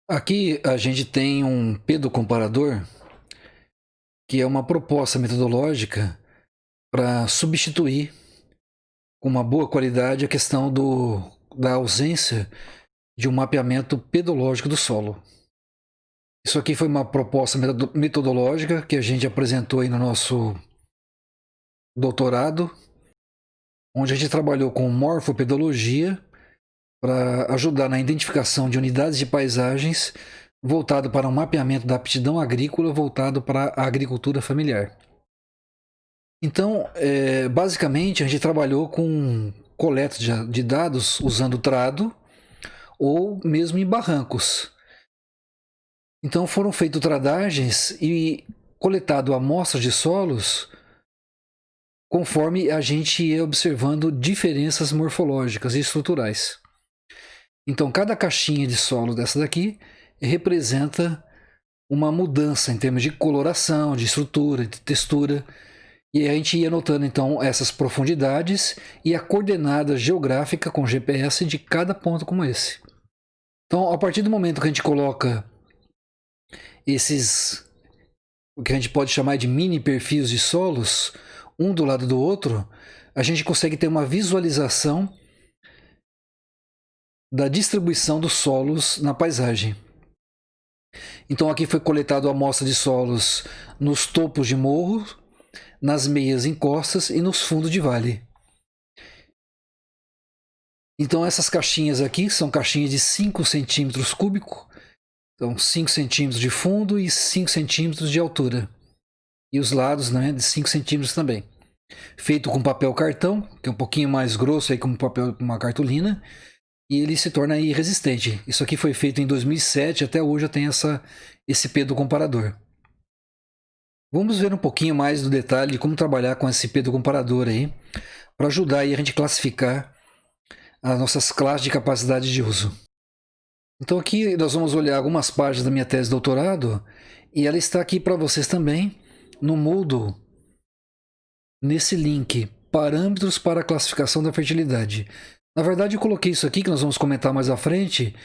Aqui a gente tem um pedocomparador, que é uma proposta metodológica para substituir com uma boa qualidade a questão da ausência de um mapeamento pedológico do solo. Isso aqui foi uma proposta metodológica que a gente apresentou aí no nosso doutorado, onde a gente trabalhou com morfopedologia para ajudar na identificação de unidades de paisagens voltado para um mapeamento da aptidão agrícola voltado para a agricultura familiar. Então, basicamente, a gente trabalhou com coleta de dados usando trado ou mesmo em barrancos. Então, foram feitas tradagens e coletado amostras de solos conforme a gente ia observando diferenças morfológicas e estruturais. Então, cada caixinha de solo dessa daqui representa uma mudança em termos de coloração, de estrutura, de textura. E a gente ia notando então essas profundidades e a coordenada geográfica com GPS de cada ponto como esse. Então, a partir do momento que a gente coloca esses, o que a gente pode chamar de mini perfis de solos, um do lado do outro, a gente consegue ter uma visualização da distribuição dos solos na paisagem. Então aqui foi coletado a amostra de solos nos topos de morro, nas meias encostas e nos fundos de vale. Então essas caixinhas aqui são caixinhas de 5 centímetros cúbicos, então 5 centímetros de fundo e 5 centímetros de altura. E os lados, né, de 5 centímetros também. Feito com papel cartão, que é um pouquinho mais grosso aí, como papel, uma cartolina, e ele se torna aí resistente. Isso aqui foi feito em 2007, até hoje eu tenho esse pedocomparador. Vamos ver um pouquinho mais do detalhe de como trabalhar com esse pedocomparador aí, para ajudar aí a gente classificar as nossas classes de capacidade de uso. Então aqui nós vamos olhar algumas páginas da minha tese de doutorado, e ela está aqui para vocês também no Moodle, nesse link, parâmetros para a classificação da fertilidade. Na verdade eu coloquei isso aqui, que nós vamos comentar mais à frente,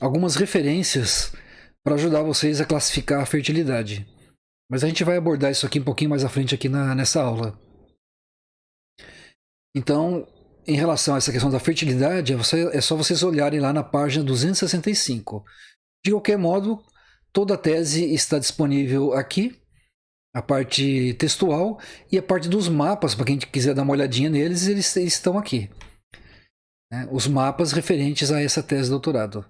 algumas referências para ajudar vocês a classificar a fertilidade. Mas a gente vai abordar isso aqui um pouquinho mais à frente aqui nessa aula. Então, em relação a essa questão da fertilidade, é só vocês olharem lá na página 265. De qualquer modo, toda a tese está disponível aqui, a parte textual e a parte dos mapas, para quem quiser dar uma olhadinha neles, eles estão aqui. Os mapas referentes a essa tese de doutorado.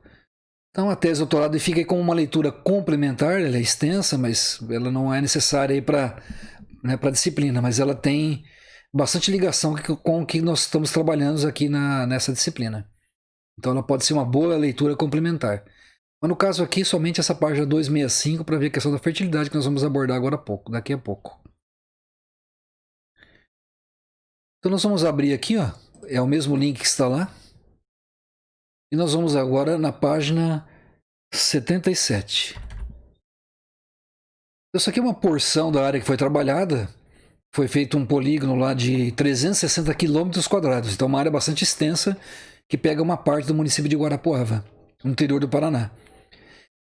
Então a tese de doutorado fica aí como uma leitura complementar, ela é extensa, mas ela não é necessária para a disciplina, mas ela tem bastante ligação com o que nós estamos trabalhando aqui nessa disciplina. Então ela pode ser uma boa leitura complementar. Mas no caso aqui, somente essa página 265 para ver a questão da fertilidade que nós vamos abordar agora a pouco, daqui a pouco. Então nós vamos abrir aqui, ó, é o mesmo link que está lá. E nós vamos agora na página 77. Isso aqui é uma porção da área que foi trabalhada. Foi feito um polígono lá de 360 km². Então uma área bastante extensa que pega uma parte do município de Guarapuava, no interior do Paraná.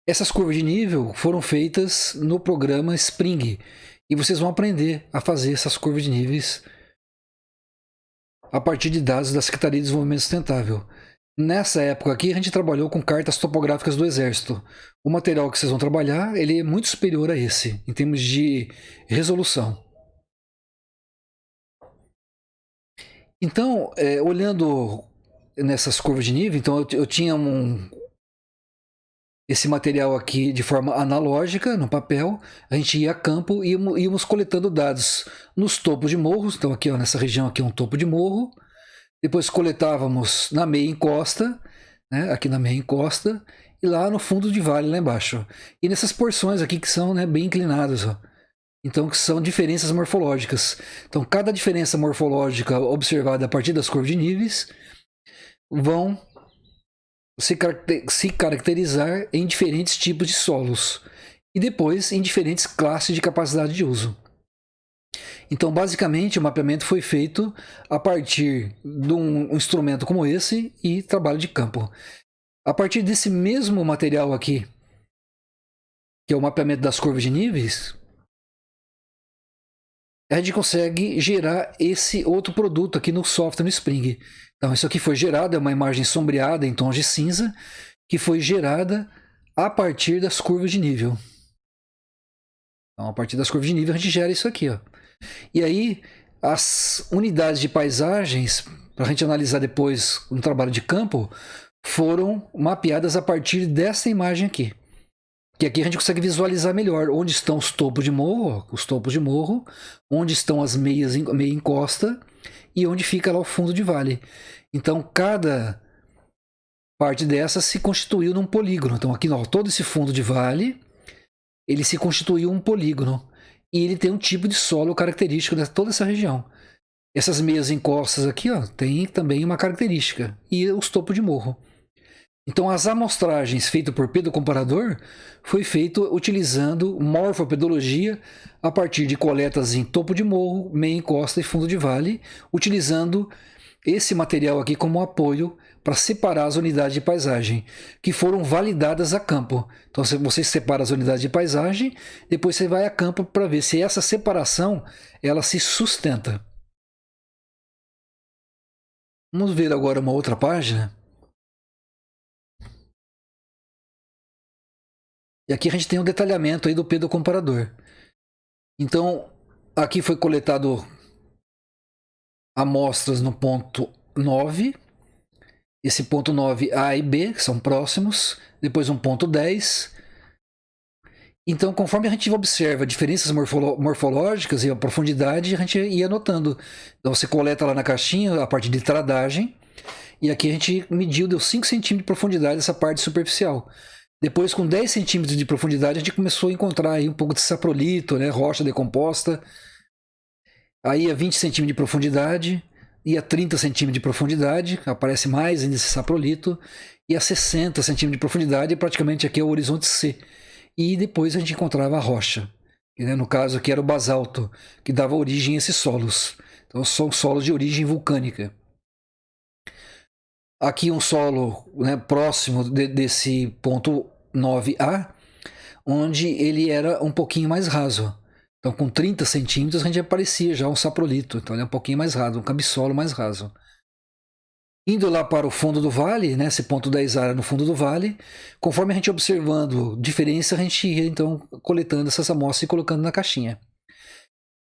Essas curvas de nível foram feitas no programa Spring. E vocês vão aprender a fazer essas curvas de níveis a partir de dados da Secretaria de Desenvolvimento Sustentável. Nessa época aqui, a gente trabalhou com cartas topográficas do Exército. O material que vocês vão trabalhar, ele é muito superior a esse, em termos de resolução. Então, olhando nessas curvas de nível, então eu tinha esse material aqui de forma analógica, no papel. A gente ia a campo e íamos coletando dados nos topos de morros. Então aqui, ó, nessa região aqui é um topo de morro. Depois coletávamos na meia encosta, né, aqui na meia encosta, e lá no fundo de vale, lá embaixo. E nessas porções aqui que são, né, bem inclinadas, ó. Então, que são diferenças morfológicas. Então, cada diferença morfológica observada a partir das curvas de níveis vão se caracterizar em diferentes tipos de solos e depois em diferentes classes de capacidade de uso. Então, basicamente, o mapeamento foi feito a partir de um instrumento como esse e trabalho de campo. A partir desse mesmo material aqui, que é o mapeamento das curvas de níveis, a gente consegue gerar esse outro produto aqui no software, no Spring. Então isso aqui foi gerado, é uma imagem sombreada em tons de cinza, que foi gerada a partir das curvas de nível. Então a partir das curvas de nível a gente gera isso aqui, ó. E aí as unidades de paisagens, para a gente analisar depois no trabalho de campo, foram mapeadas a partir dessa imagem aqui. Que aqui a gente consegue visualizar melhor onde estão os topos de morro, onde estão as meia encosta e onde fica lá o fundo de vale. Então cada parte dessa se constituiu num polígono. Então aqui, ó, todo esse fundo de vale, ele se constituiu um polígono. E ele tem um tipo de solo característico de toda essa região. Essas meias encostas aqui, ó, tem também uma característica. E os topos de morro. Então as amostragens feitas por Pedro Comparador foi feito utilizando morfopedologia a partir de coletas em topo de morro, meia encosta e fundo de vale, utilizando esse material aqui como apoio para separar as unidades de paisagem, que foram validadas a campo. Então você separa as unidades de paisagem, depois você vai a campo para ver se essa separação ela se sustenta. Vamos ver agora uma outra página. E aqui a gente tem um detalhamento aí do Pedro Comparador. Então, aqui foi coletado amostras no ponto 9. Esse ponto 9, A e B, que são próximos. Depois um ponto 10. Então, conforme a gente observa diferenças morfológicas e a profundidade, a gente ia anotando. Então, você coleta lá na caixinha a parte de tradagem. E aqui a gente mediu, deu 5 centímetros de profundidade essa parte superficial. Depois, com 10 centímetros de profundidade, a gente começou a encontrar aí um pouco de saprolito, né, rocha decomposta. Aí a 20 centímetros de profundidade, e a 30 centímetros de profundidade, aparece mais ainda esse saprolito, e a 60 centímetros de profundidade, praticamente aqui é o horizonte C. E depois a gente encontrava a rocha, que, né, no caso aqui era o basalto, que dava origem a esses solos. Então são solos de origem vulcânica. Aqui um solo, né, próximo desse ponto 9A, onde ele era um pouquinho mais raso. Então com 30 centímetros a gente aparecia já um saprolito, então ele é um pouquinho mais raso, um cambissolo mais raso. Indo lá para o fundo do vale, né, esse ponto 10A era no fundo do vale, conforme a gente observando diferença, a gente ia então coletando essas amostras e colocando na caixinha.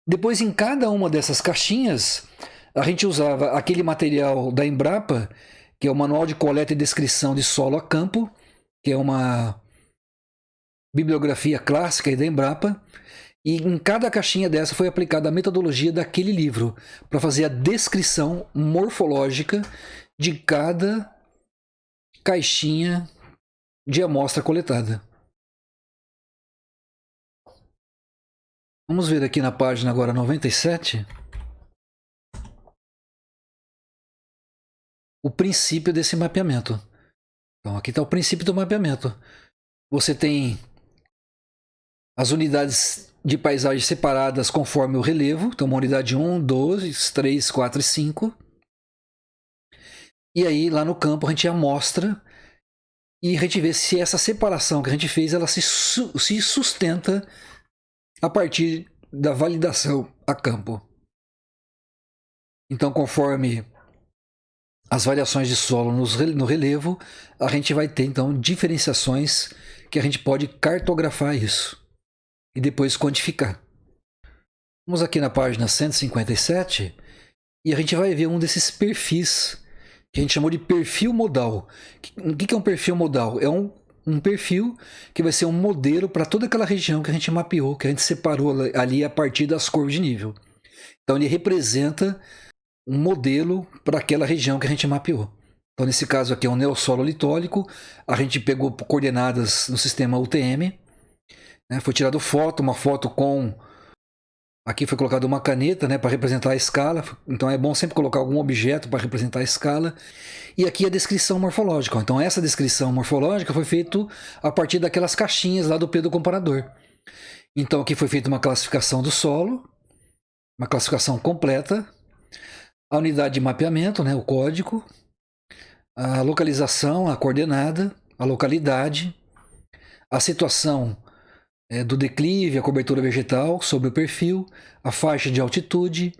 Depois em cada uma dessas caixinhas, a gente usava aquele material da Embrapa, que é o Manual de Coleta e Descrição de Solo a Campo, que é uma bibliografia clássica da Embrapa, e em cada caixinha dessa foi aplicada a metodologia daquele livro, para fazer a descrição morfológica de cada caixinha de amostra coletada. Vamos ver aqui na página agora 97. O princípio desse mapeamento. Então aqui está o princípio do mapeamento. Você tem as unidades de paisagem separadas conforme o relevo. Então uma unidade 1, 2, 3, 4 e 5. E aí lá no campo a gente amostra e a gente vê se essa separação que a gente fez ela se sustenta a partir da validação a campo. Então conforme as variações de solo no relevo, a gente vai ter então diferenciações que a gente pode cartografar isso e depois quantificar. Vamos aqui na página 157 e a gente vai ver um desses perfis que a gente chamou de perfil modal. O que é um perfil modal? É um perfil que vai ser um modelo para toda aquela região que a gente mapeou, que a gente separou ali a partir das curvas de nível. Então ele representa um modelo para aquela região que a gente mapeou. Então nesse caso aqui é um neossolo litólico, a gente pegou coordenadas no sistema UTM, né, foi tirado foto, uma foto com... Aqui foi colocada uma caneta, né, para representar a escala, então é bom sempre colocar algum objeto para representar a escala. E aqui a descrição morfológica. Então essa descrição morfológica foi feita a partir daquelas caixinhas lá do Pedro Comparador. Então aqui foi feita uma classificação do solo, uma classificação completa, a unidade de mapeamento, né, o código, a localização, a coordenada, a localidade, a situação do declive, a cobertura vegetal sobre o perfil, a faixa de altitude,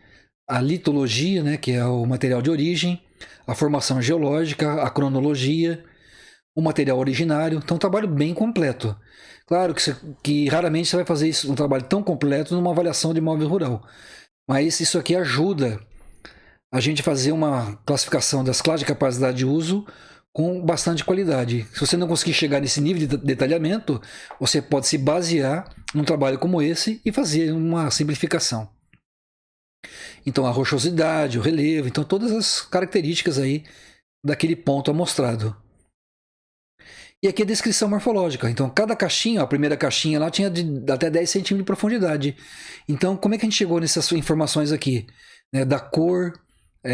a litologia, né, que é o material de origem, a formação geológica, a cronologia, o material originário. Então, um trabalho bem completo. Claro que raramente você vai fazer isso, um trabalho tão completo numa avaliação de imóvel rural. Mas isso aqui ajuda a gente a fazer uma classificação das classes de capacidade de uso com bastante qualidade. Se você não conseguir chegar nesse nível de detalhamento, você pode se basear num trabalho como esse e fazer uma simplificação. Então, a rochosidade, o relevo, então todas as características aí daquele ponto amostrado. E aqui a descrição morfológica. Então, cada caixinha, a primeira caixinha lá tinha até 10 centímetros de profundidade. Então, como é que a gente chegou nessas informações aqui? Da cor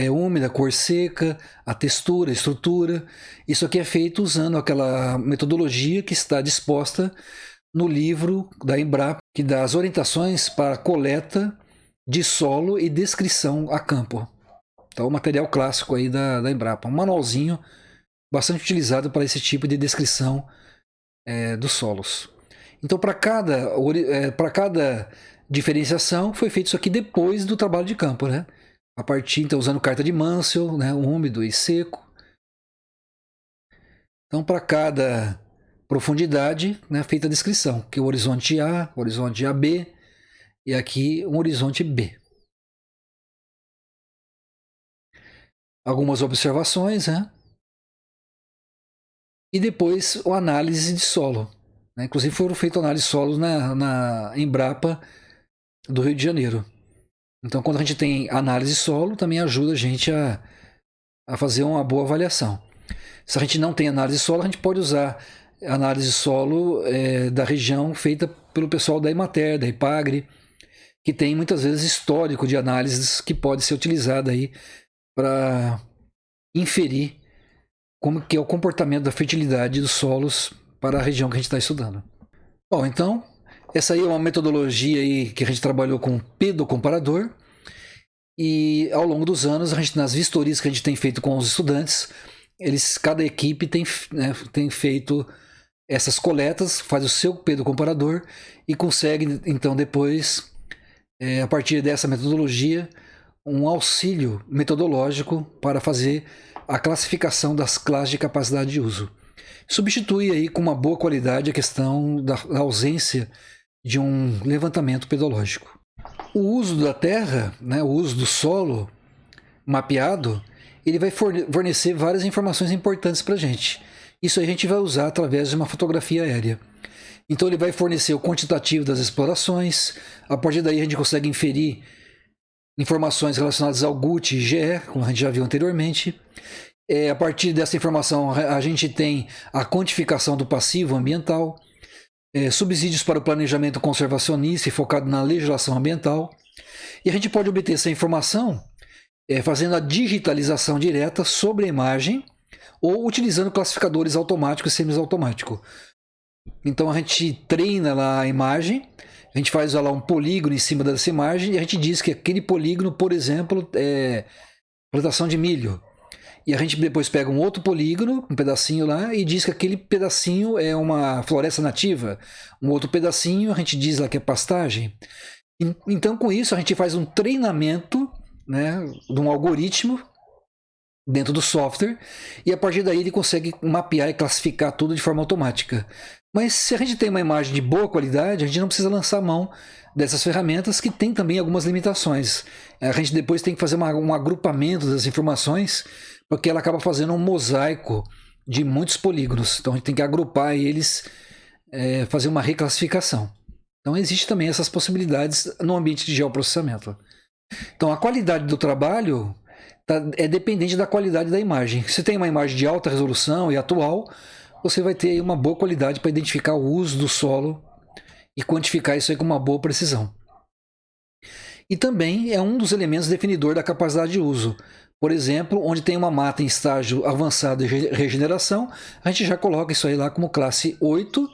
úmida, cor seca, a textura, a estrutura. Isso aqui é feito usando aquela metodologia que está disposta no livro da Embrapa, que dá as orientações para coleta de solo e descrição a campo. Então, o material clássico aí da Embrapa. Um manualzinho bastante utilizado para esse tipo de descrição dos solos. Então, para cada diferenciação, foi feito isso aqui depois do trabalho de campo, né? A partir, então, usando carta de Mansell, né, úmido e seco. Então, para cada profundidade, né, feita a descrição, que é o horizonte A, o horizonte AB, e aqui um horizonte B. Algumas observações, né? E depois a análise de solo. Né? Inclusive foram feitas análises de solos na Embrapa do Rio de Janeiro. Então, quando a gente tem análise de solo, também ajuda a gente a fazer uma boa avaliação. Se a gente não tem análise de solo, a gente pode usar análise de solo da região feita pelo pessoal da Emater, da Ipagre, que tem muitas vezes histórico de análises que pode ser utilizada aí para inferir como que é o comportamento da fertilidade dos solos para a região que a gente está estudando. Bom, então, essa aí é uma metodologia aí que a gente trabalhou com pedocomparador, e ao longo dos anos, nas vistorias que a gente tem feito com os estudantes, cada equipe tem feito essas coletas, faz o seu pedocomparador e consegue, então, depois, a partir dessa metodologia, um auxílio metodológico para fazer a classificação das classes de capacidade de uso. Substitui aí com uma boa qualidade a questão da ausência de um levantamento pedológico. O uso da terra, né, o uso do solo mapeado, ele vai fornecer várias informações importantes para a gente. Isso aí a gente vai usar através de uma fotografia aérea. Então ele vai fornecer o quantitativo das explorações, a partir daí a gente consegue inferir informações relacionadas ao GUT e GE, como a gente já viu anteriormente. A partir dessa informação, a gente tem a quantificação do passivo ambiental, subsídios para o planejamento conservacionista e focado na legislação ambiental. E a gente pode obter essa informação fazendo a digitalização direta sobre a imagem ou utilizando classificadores automáticos e semiautomáticos. Então a gente treina lá a imagem, a gente faz lá um polígono em cima dessa imagem e a gente diz que aquele polígono, por exemplo, é plantação de milho. E a gente depois pega um outro polígono, um pedacinho lá, e diz que aquele pedacinho é uma floresta nativa. Um outro pedacinho a gente diz lá que é pastagem. Então, com isso, a gente faz um treinamento, né, de um algoritmo dentro do software, e a partir daí ele consegue mapear e classificar tudo de forma automática. Mas se a gente tem uma imagem de boa qualidade, a gente não precisa lançar mão dessas ferramentas que tem também algumas limitações. A gente depois tem que fazer um agrupamento das informações, porque ela acaba fazendo um mosaico de muitos polígonos. Então a gente tem que agrupar eles, fazer uma reclassificação. Então existe também essas possibilidades no ambiente de geoprocessamento. Então a qualidade do trabalho é dependente da qualidade da imagem. Se tem uma imagem de alta resolução e atual, você vai ter uma boa qualidade para identificar o uso do solo e quantificar isso aí com uma boa precisão. E também é um dos elementos definidor da capacidade de uso. Por exemplo, onde tem uma mata em estágio avançado de regeneração, a gente já coloca isso aí lá como classe 8.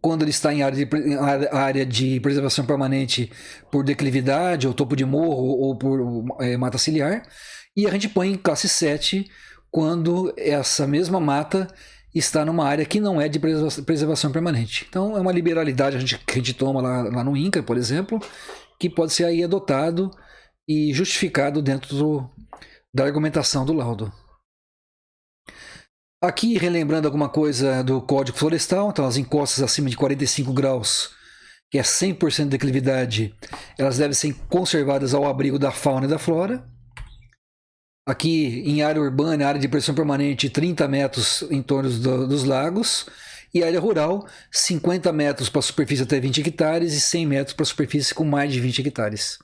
Quando ele está em área de preservação permanente por declividade, ou topo de morro, ou por mata ciliar. E a gente põe em classe 7 quando essa mesma mata está numa área que não é de preservação permanente. Então é uma liberalidade que a gente toma lá no INCRA, por exemplo, que pode ser aí adotado e justificado dentro da argumentação do laudo. Aqui, relembrando alguma coisa do Código Florestal, então as encostas acima de 45 graus, que é 100% de declividade, elas devem ser conservadas ao abrigo da fauna e da flora. Aqui, em área urbana, área de pressão permanente, 30 metros em torno dos lagos. E área rural, 50 metros para a superfície até 20 hectares e 100 metros para a superfície com mais de 20 hectares.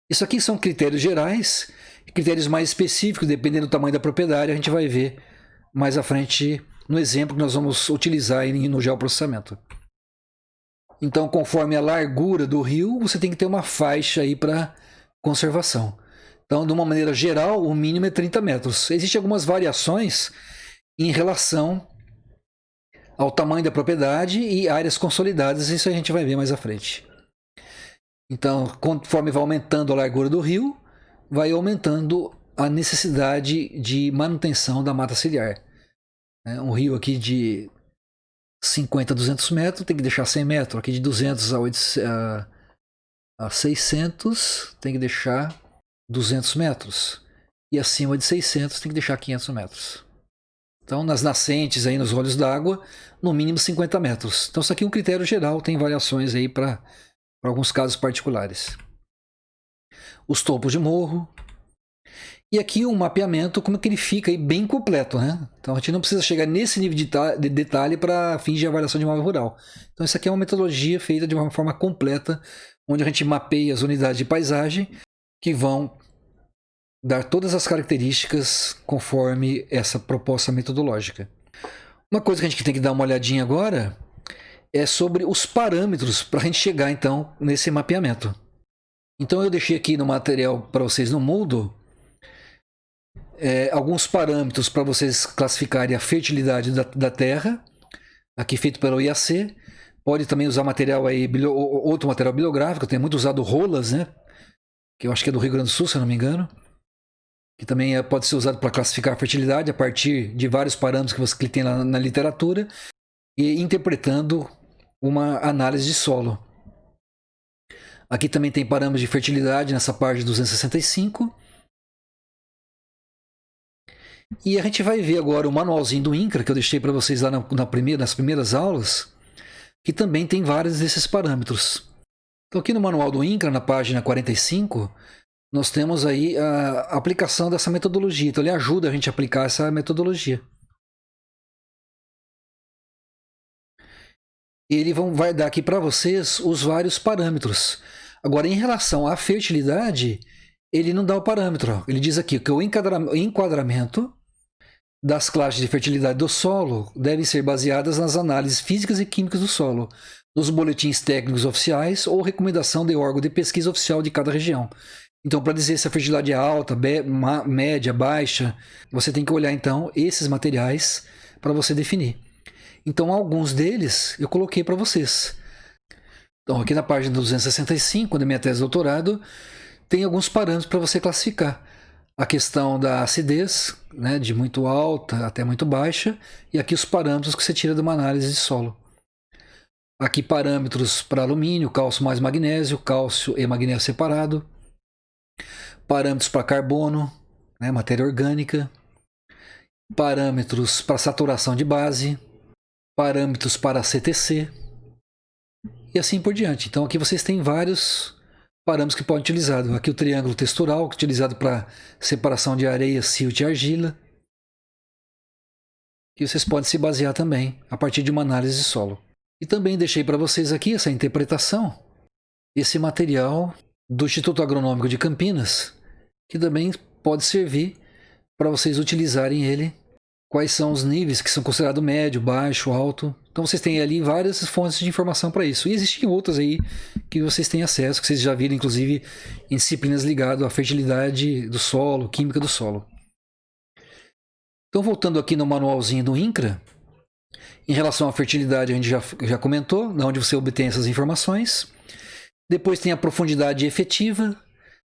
Isso aqui são critérios gerais, critérios mais específicos, dependendo do tamanho da propriedade, a gente vai ver mais à frente no exemplo que nós vamos utilizar no geoprocessamento. Então, conforme a largura do rio, você tem que ter uma faixa aí para conservação. Então, de uma maneira geral, o mínimo é 30 metros. Existem algumas variações em relação ao tamanho da propriedade e áreas consolidadas, isso a gente vai ver mais à frente. Então, conforme vai aumentando a largura do rio, vai aumentando a necessidade de manutenção da mata ciliar. Um rio aqui de 50 a 200 metros tem que deixar 100 metros, aqui de 200 a 600 tem que deixar 200 metros, e acima de 600 tem que deixar 500 metros. Então, nas nascentes, aí, nos olhos d'água, no mínimo 50 metros. Então, isso aqui é um critério geral, tem variações aí para alguns casos particulares. Os topos de morro. E aqui um mapeamento, como é que ele fica aí bem completo, né? Então, a gente não precisa chegar nesse nível de detalhe para fins de avaliação de imóvel rural. Então, isso aqui é uma metodologia feita de uma forma completa, onde a gente mapeia as unidades de paisagem que vão dar todas as características conforme essa proposta metodológica. Uma coisa que a gente tem que dar uma olhadinha agora é sobre os parâmetros para a gente chegar então nesse mapeamento. Então eu deixei aqui no material para vocês no Moodle alguns parâmetros para vocês classificarem a fertilidade da terra, aqui feito pelo IAC. Pode também usar material aí, outro material bibliográfico, tem muito usado rolas, né? Que eu acho que é do Rio Grande do Sul, se eu não me engano, que também pode ser usado para classificar a fertilidade a partir de vários parâmetros que você tem lá na literatura e interpretando uma análise de solo. Aqui também tem parâmetros de fertilidade nessa parte 265. E a gente vai ver agora o manualzinho do INCRA, que eu deixei para vocês lá nas primeiras aulas, que também tem vários desses parâmetros. Então aqui no manual do INCRA, na página 45, nós temos aí a aplicação dessa metodologia. Então ele ajuda a gente a aplicar essa metodologia. Ele vai dar aqui para vocês os vários parâmetros. Agora, em relação à fertilidade, ele não dá o parâmetro. Ele diz aqui que o enquadramento das classes de fertilidade do solo devem ser baseadas nas análises físicas e químicas do solo, nos boletins técnicos oficiais ou recomendação de órgão de pesquisa oficial de cada região. Então, para dizer se a fertilidade é alta, média, baixa, você tem que olhar, então, esses materiais para você definir. Então, alguns deles eu coloquei para vocês. Então, aqui na página 265, da minha tese de doutorado, tem alguns parâmetros para você classificar. A questão da acidez, né, de muito alta até muito baixa, e aqui os parâmetros que você tira de uma análise de solo. Aqui parâmetros para alumínio, cálcio mais magnésio, cálcio e magnésio separado. Parâmetros para carbono, né, matéria orgânica. Parâmetros para saturação de base. Parâmetros para CTC. E assim por diante. Então aqui vocês têm vários parâmetros que podem ser utilizados. Aqui o triângulo textural, utilizado para separação de areia, silt e argila. E vocês podem se basear também a partir de uma análise de solo. E também deixei para vocês aqui essa interpretação, esse material do Instituto Agronômico de Campinas, que também pode servir para vocês utilizarem ele. Quais são os níveis que são considerados médio, baixo, alto. Então vocês têm ali várias fontes de informação para isso. E existem outras aí que vocês têm acesso, que vocês já viram inclusive em disciplinas ligadas à fertilidade do solo, química do solo. Então voltando aqui no manualzinho do INCRA, em relação à fertilidade a gente já comentou, de onde você obtém essas informações. Depois tem a profundidade efetiva.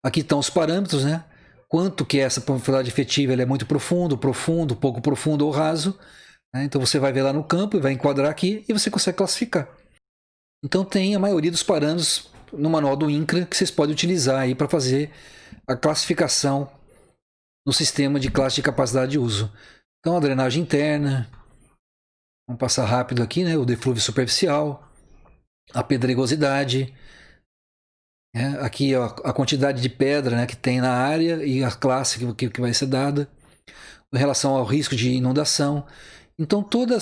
Aqui estão os parâmetros, né? Quanto que essa profundidade efetiva é muito profundo, pouco profundo ou raso. né? Então você vai ver lá no campo e vai enquadrar aqui e você consegue classificar. Então tem a maioria dos parâmetros no manual do INCRA que vocês podem utilizar aí para fazer a classificação no sistema de classe de capacidade de uso. Então a drenagem interna, vamos passar rápido aqui, né? O deflúvio superficial, a pedregosidade, né? Aqui ó, a quantidade de pedra, né, que tem na área e a classe que vai ser dada, em relação ao risco de inundação. Então toda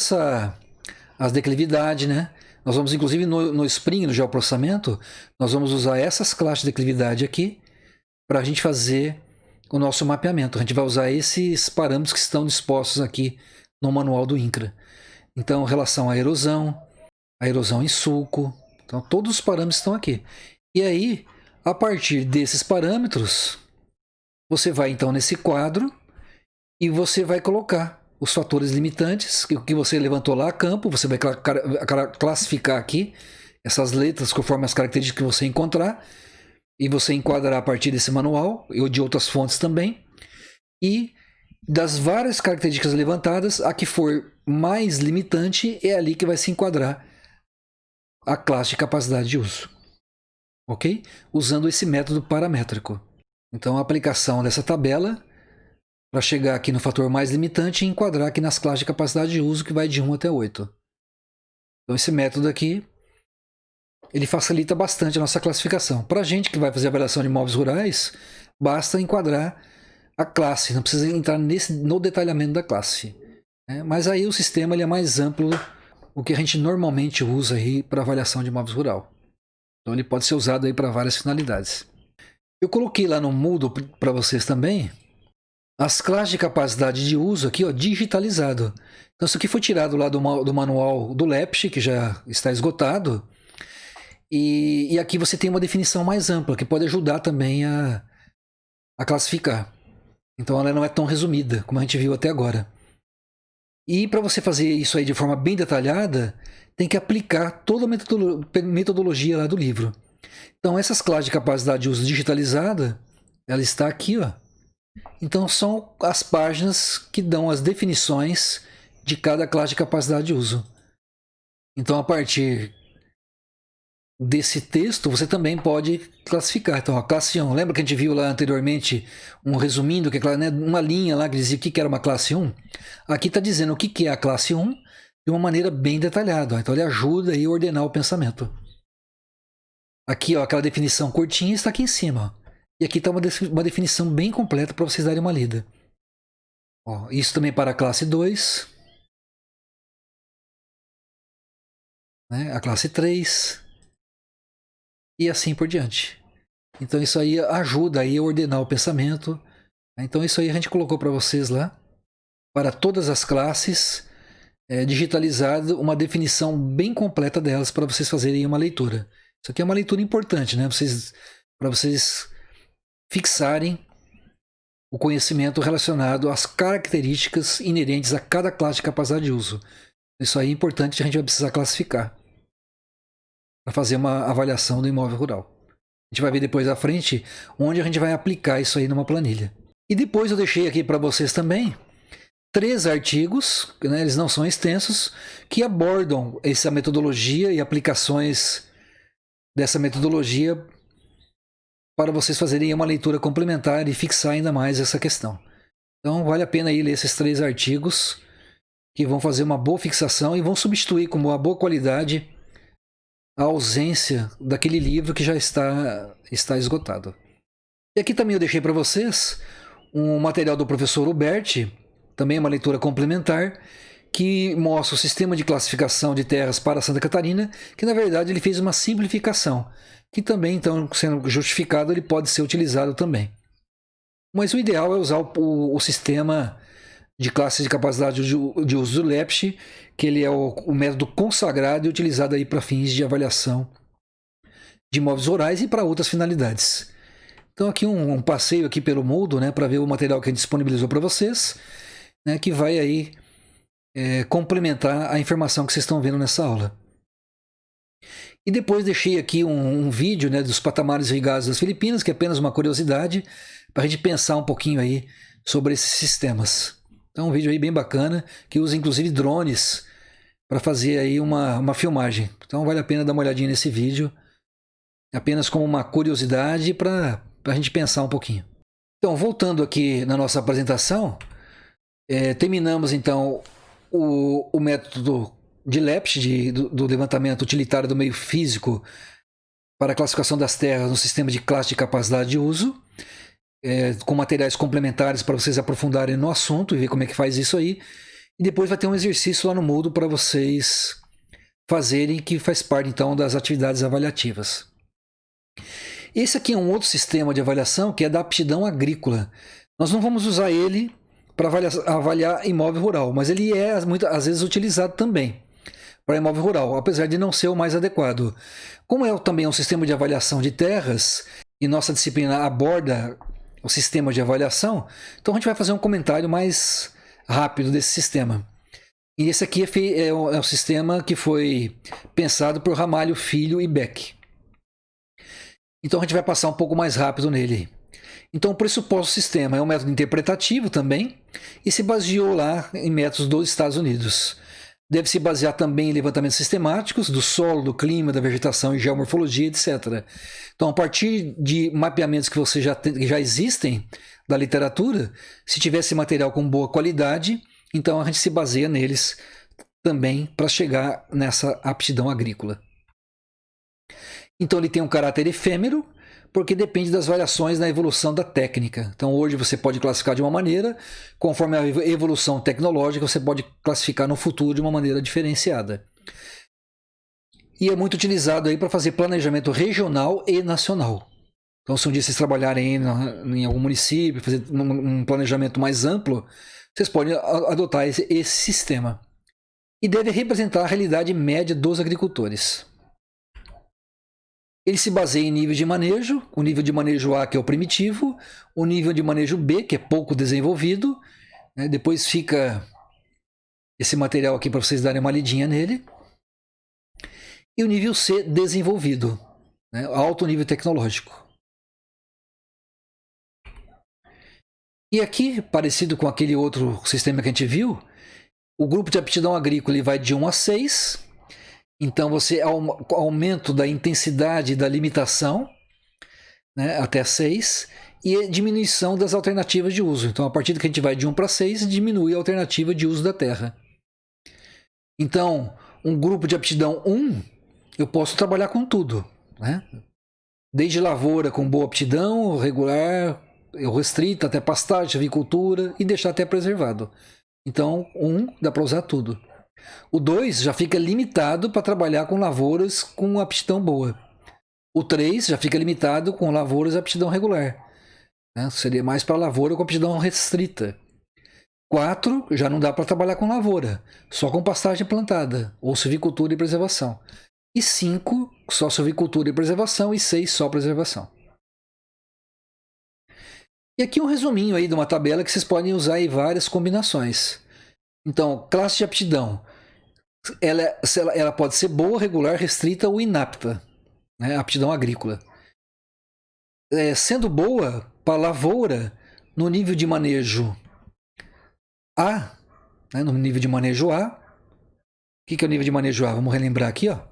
as declividades, né? Nós vamos inclusive no Spring, no geoprocessamento, nós vamos usar essas classes de declividade aqui para a gente fazer o nosso mapeamento. A gente vai usar esses parâmetros que estão dispostos aqui no manual do INCRA. Então, em relação à erosão em sulco, então todos os parâmetros estão aqui. E aí, a partir desses parâmetros, você vai então nesse quadro e você vai colocar os fatores limitantes, que você levantou lá a campo, você vai classificar aqui essas letras conforme as características que você encontrar, e você enquadrar a partir desse manual, ou de outras fontes também, e das várias características levantadas, a que for mais limitante é ali que vai se enquadrar a classe de capacidade de uso. Ok? Usando esse método paramétrico. Então a aplicação dessa tabela para chegar aqui no fator mais limitante e enquadrar aqui nas classes de capacidade de uso que vai de 1 até 8. Então esse método aqui, ele facilita bastante a nossa classificação. Para a gente que vai fazer avaliação de imóveis rurais, basta enquadrar a classe, não precisa entrar no detalhamento da classe. Mas aí o sistema ele é mais amplo, o que a gente normalmente usa aí para avaliação de imóveis rural. Então ele pode ser usado aí para várias finalidades. Eu coloquei lá no Moodle para vocês também as classes de capacidade de uso aqui, ó, digitalizado. Então isso aqui foi tirado lá do manual do LEPS, que já está esgotado. E aqui você tem uma definição mais ampla, que pode ajudar também a classificar. Então ela não é tão resumida, como a gente viu até agora. E para você fazer isso aí de forma bem detalhada, tem que aplicar toda a metodologia lá do livro. Então essas classes de capacidade de uso digitalizada, ela está aqui, ó. Então são as páginas que dão as definições de cada classe de capacidade de uso. Então a partir desse texto você também pode classificar. Então a classe 1, lembra que a gente viu lá anteriormente um resumindo, que é uma linha lá que dizia o que era uma classe 1? Aqui está dizendo o que é a classe 1 de uma maneira bem detalhada. Então ele ajuda aí a ordenar o pensamento. Aqui, ó, aquela definição curtinha está aqui em cima. E aqui está uma definição bem completa para vocês darem uma lida. Ó, isso também para a classe 2. Né, a classe 3. E assim por diante. Então isso aí ajuda aí a ordenar o pensamento. Então isso aí a gente colocou para vocês lá. Para todas as classes, digitalizado uma definição bem completa delas para vocês fazerem uma leitura. Isso aqui é uma leitura importante, né? Para vocês fixarem o conhecimento relacionado às características inerentes a cada classe de capacidade de uso. Isso aí é importante, a gente vai precisar classificar para fazer uma avaliação do imóvel rural. A gente vai ver depois à frente onde a gente vai aplicar isso aí numa planilha. E depois eu deixei aqui para vocês também 3 artigos, né, eles não são extensos, que abordam essa metodologia e aplicações dessa metodologia para vocês fazerem uma leitura complementar e fixar ainda mais essa questão. Então vale a pena aí ler esses 3 artigos que vão fazer uma boa fixação e vão substituir com uma boa qualidade a ausência daquele livro que já está esgotado. E aqui também eu deixei para vocês um material do professor Huberti, também uma leitura complementar, que mostra o sistema de classificação de terras para Santa Catarina, que na verdade ele fez uma simplificação, que também, então, sendo justificado, ele pode ser utilizado também. Mas o ideal é usar o sistema de classes de capacidade de uso do LEPS, que ele é o método consagrado e utilizado aí para fins de avaliação de imóveis rurais e para outras finalidades. Então aqui um passeio aqui pelo Moodle, né, para ver o material que a gente disponibilizou para vocês, né, que vai aí complementar a informação que vocês estão vendo nessa aula. E depois deixei aqui um vídeo, né, dos patamares irrigados das Filipinas, que é apenas uma curiosidade, para a gente pensar um pouquinho aí sobre esses sistemas. Então um vídeo aí bem bacana, que usa inclusive drones para fazer aí uma filmagem. Então vale a pena dar uma olhadinha nesse vídeo, apenas como uma curiosidade para a gente pensar um pouquinho. Então, voltando aqui na nossa apresentação, terminamos então o método de LEPT, do levantamento utilitário do meio físico para a classificação das terras no sistema de classe de capacidade de uso, com materiais complementares para vocês aprofundarem no assunto e ver como é que faz isso aí. E depois vai ter um exercício lá no Moodle para vocês fazerem, que faz parte então das atividades avaliativas. Esse aqui é um outro sistema de avaliação, que é da aptidão agrícola. Nós não vamos usar ele para avaliar imóvel rural, mas ele é às vezes utilizado também para imóvel rural, apesar de não ser o mais adequado. Como também um sistema de avaliação de terras, e nossa disciplina aborda o sistema de avaliação, então a gente vai fazer um comentário mais rápido desse sistema. E esse aqui é um sistema que foi pensado por Ramalho Filho e Beck. Então a gente vai passar um pouco mais rápido nele. Então o pressuposto do sistema é um método interpretativo também, e se baseou lá em métodos dos Estados Unidos. Deve se basear também em levantamentos sistemáticos do solo, do clima, da vegetação e geomorfologia, etc. Então, a partir de mapeamentos que você que já existem da literatura, se tivesse material com boa qualidade, então a gente se baseia neles também para chegar nessa aptidão agrícola. Então, ele tem um caráter efêmero, porque depende das variações na evolução da técnica. Então hoje você pode classificar de uma maneira, conforme a evolução tecnológica você pode classificar no futuro de uma maneira diferenciada. E é muito utilizado aí para fazer planejamento regional e nacional. Então se um dia vocês trabalharem em algum município, fazer um planejamento mais amplo, vocês podem adotar esse sistema. E deve representar a realidade média dos agricultores. Ele se baseia em nível de manejo, o nível de manejo A, que é o primitivo, o nível de manejo B, que é pouco desenvolvido, né? Depois fica esse material aqui para vocês darem uma lidinha nele, e o nível C, desenvolvido, né? Alto nível tecnológico. E aqui, parecido com aquele outro sistema que a gente viu, o grupo de aptidão agrícola ele vai de 1 a 6, então você aumento da intensidade da limitação, né, até 6, e diminuição das alternativas de uso. Então a partir que a gente vai de 1 para 6, diminui a alternativa de uso da terra. Então um grupo de aptidão 1, eu posso trabalhar com tudo, né? Desde lavoura com boa aptidão, regular, restrita, até pastagem, avicultura, e deixar até preservado. Então 1 dá para usar tudo. O 2 já fica limitado para trabalhar com lavouras com aptidão boa. O 3 já fica limitado com lavouras de aptidão regular, né? Seria mais para lavoura com aptidão restrita. 4 já não dá para trabalhar com lavoura, só com pastagem plantada, ou silvicultura e preservação. E 5 só silvicultura e preservação, e 6 só preservação. E aqui um resuminho aí de uma tabela que vocês podem usar em várias combinações. Então, classe de aptidão, ela pode ser boa, regular, restrita ou inapta, né? Aptidão agrícola. Sendo boa para lavoura, no nível de manejo A, né? No nível de manejo A, o que é o nível de manejo A? Vamos relembrar aqui, ó,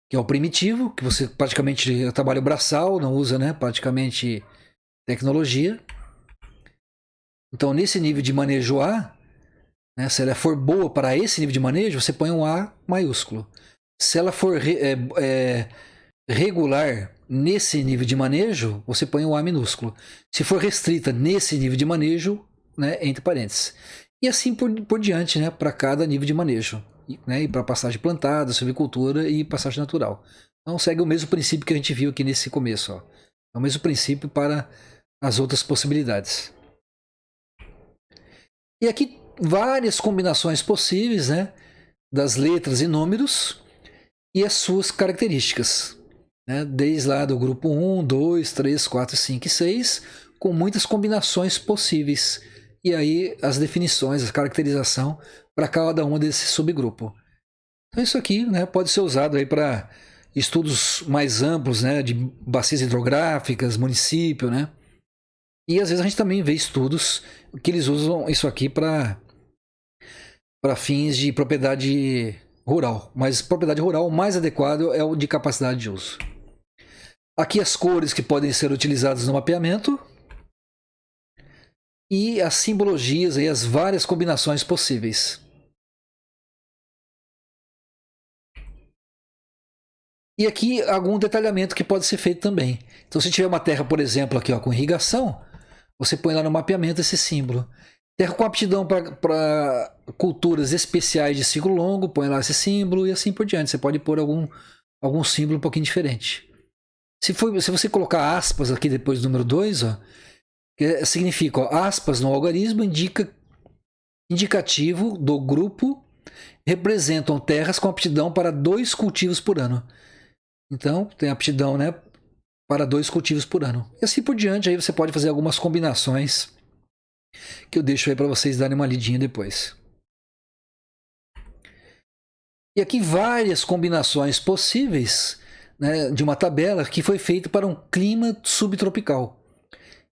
que é o primitivo, que você praticamente trabalha o braçal, não usa, né, praticamente tecnologia. Então, nesse nível de manejo A, né, se ela for boa para esse nível de manejo, você põe um A maiúsculo. Se ela for regular nesse nível de manejo, você põe um A minúsculo. Se for restrita nesse nível de manejo, né, entre parênteses. E assim por diante, né, para cada nível de manejo, né, e para pastagem plantada, silvicultura e pastagem natural. Então segue o mesmo princípio que a gente viu aqui nesse começo, ó. É o mesmo princípio para as outras possibilidades. E aqui várias combinações possíveis, né, das letras e números e as suas características, né, desde lá do grupo 1, 2, 3, 4, 5 e 6, com muitas combinações possíveis. E aí as definições, a caracterização para cada uma desse subgrupo. Então isso aqui, né, pode ser usado aí para estudos mais amplos, né, de bacias hidrográficas, município, né? E às vezes a gente também vê estudos que eles usam isso aqui para para fins de propriedade rural. Mas propriedade rural, o mais adequado é o de capacidade de uso. Aqui as cores que podem ser utilizadas no mapeamento. E as simbologias e as várias combinações possíveis. E aqui algum detalhamento que pode ser feito também. Então, se tiver uma terra, por exemplo, aqui ó, com irrigação, você põe lá no mapeamento esse símbolo. Terra com aptidão para culturas especiais de ciclo longo, põe lá esse símbolo e assim por diante. Você pode pôr algum símbolo um pouquinho diferente. Se você colocar aspas aqui depois do número 2, ó, que significa, ó, aspas no algarismo indicativo do grupo representam terras com aptidão para 2 cultivos por ano. Então, tem aptidão, né, para 2 cultivos por ano. E assim por diante, aí você pode fazer algumas combinações que eu deixo aí para vocês darem uma lidinha depois. E aqui várias combinações possíveis, né, de uma tabela que foi feita para um clima subtropical.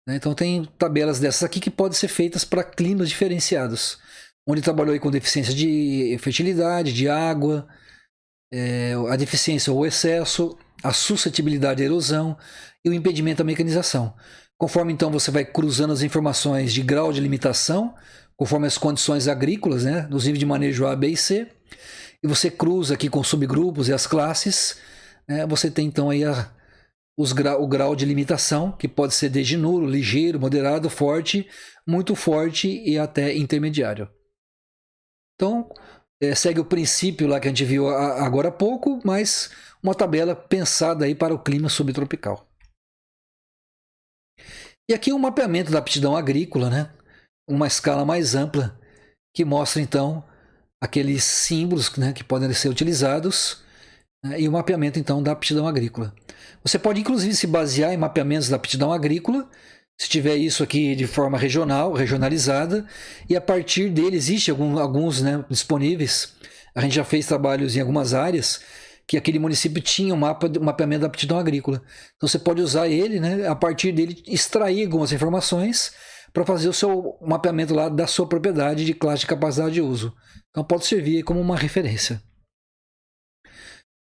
Então tem tabelas dessas aqui que podem ser feitas para climas diferenciados. Onde trabalhou aí com deficiência de fertilidade, de água, a deficiência ou excesso, a suscetibilidade à erosão e o impedimento à mecanização. Conforme então você vai cruzando as informações de grau de limitação, conforme as condições agrícolas, né, nos níveis de manejo A, B e C, e você cruza aqui com subgrupos e as classes, né, você tem então aí o grau de limitação, que pode ser desde nulo, ligeiro, moderado, forte, muito forte e até intermediário. Então, segue o princípio lá que a gente viu agora há pouco, mas uma tabela pensada aí para o clima subtropical. E aqui um mapeamento da aptidão agrícola, né? Uma escala mais ampla, que mostra então aqueles símbolos, né, que podem ser utilizados, né, e o mapeamento então da aptidão agrícola. Você pode inclusive se basear em mapeamentos da aptidão agrícola, se tiver isso aqui de forma regionalizada, e a partir dele existe alguns, né, disponíveis. A gente já fez trabalhos em algumas áreas que aquele município tinha um mapeamento da aptidão agrícola. Então você pode usar ele, né, a partir dele extrair algumas informações para fazer o seu mapeamento lá da sua propriedade de classe de capacidade de uso. Então pode servir como uma referência.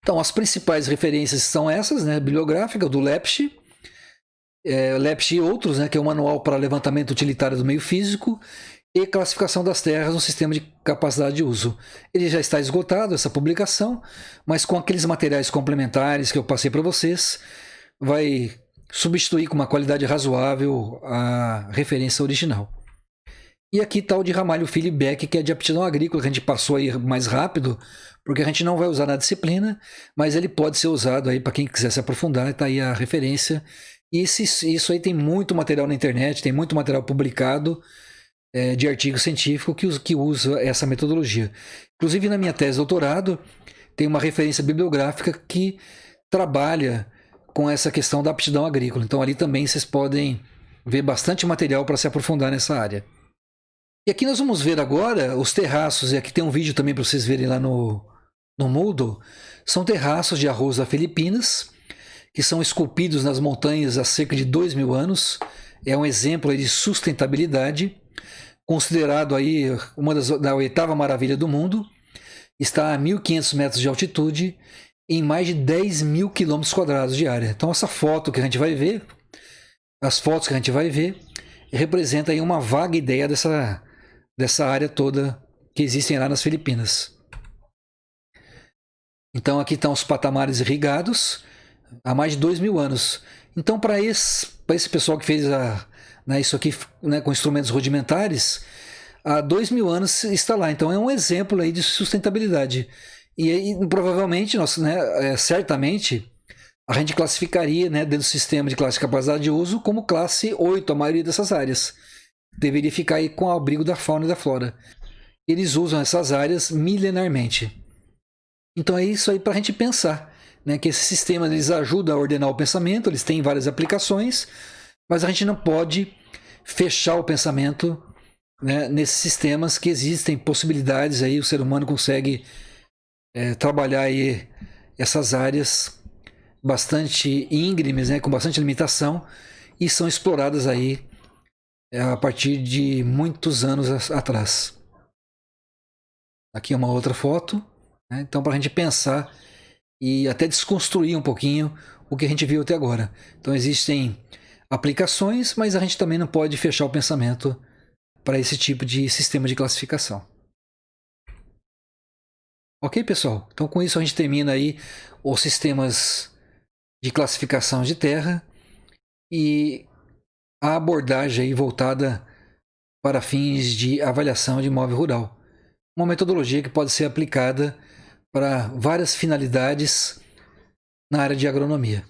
Então as principais referências são essas, né, bibliográfica do Lepsch, Lepsch e outros, né, que é o Manual para Levantamento Utilitário do Meio Físico e Classificação das Terras no Sistema de Capacidade de Uso. Ele já está esgotado, essa publicação, mas com aqueles materiais complementares que eu passei para vocês, vai substituir com uma qualidade razoável a referência original. E aqui está o de Ramalho Filho e Beck, que é de aptidão agrícola, que a gente passou aí mais rápido, porque a gente não vai usar na disciplina, mas ele pode ser usado aí para quem quiser se aprofundar, está aí a referência. E isso aí tem muito material na internet, tem muito material publicado de artigo científico que usa essa metodologia. Inclusive na minha tese de doutorado, tem uma referência bibliográfica que trabalha com essa questão da aptidão agrícola. Então ali também vocês podem ver bastante material para se aprofundar nessa área. E aqui nós vamos ver agora os terraços, e aqui tem um vídeo também para vocês verem lá no Moodle. São terraços de arroz da Filipinas, que são esculpidos nas montanhas há cerca de 2.000 anos. É um exemplo aí de sustentabilidade, considerado aí da 8ª maravilha do mundo. Está a 1.500 metros de altitude, em mais de 10.000 quilômetros quadrados de área. Então essa foto que a gente vai ver, as fotos que a gente vai ver, representa aí uma vaga ideia dessa área toda que existem lá nas Filipinas. Então aqui estão os patamares irrigados há mais de 2.000 anos. Então para esse pessoal que fez isso aqui, né, com instrumentos rudimentares, há 2.000 anos está lá. Então é um exemplo aí de sustentabilidade. E provavelmente, certamente, a gente classificaria, né, dentro do sistema de classe de capacidade de uso como classe 8, a maioria dessas áreas. Deveria ficar aí com o abrigo da fauna e da flora. Eles usam essas áreas milenarmente. Então é isso aí para a gente pensar, né, que esses sistemas eles ajudam a ordenar o pensamento, eles têm várias aplicações, mas a gente não pode fechar o pensamento, né, nesses sistemas que existem possibilidades aí, o ser humano consegue trabalhar aí essas áreas bastante íngremes, né, com bastante limitação, e são exploradas aí a partir de muitos anos atrás. Aqui é uma outra foto, né? Então, para a gente pensar e até desconstruir um pouquinho o que a gente viu até agora. Então, existem aplicações, mas a gente também não pode fechar o pensamento para esse tipo de sistema de classificação. Ok, pessoal? Então, com isso a gente termina aí os sistemas de classificação de terra e a abordagem aí voltada para fins de avaliação de imóvel rural. Uma metodologia que pode ser aplicada para várias finalidades na área de agronomia.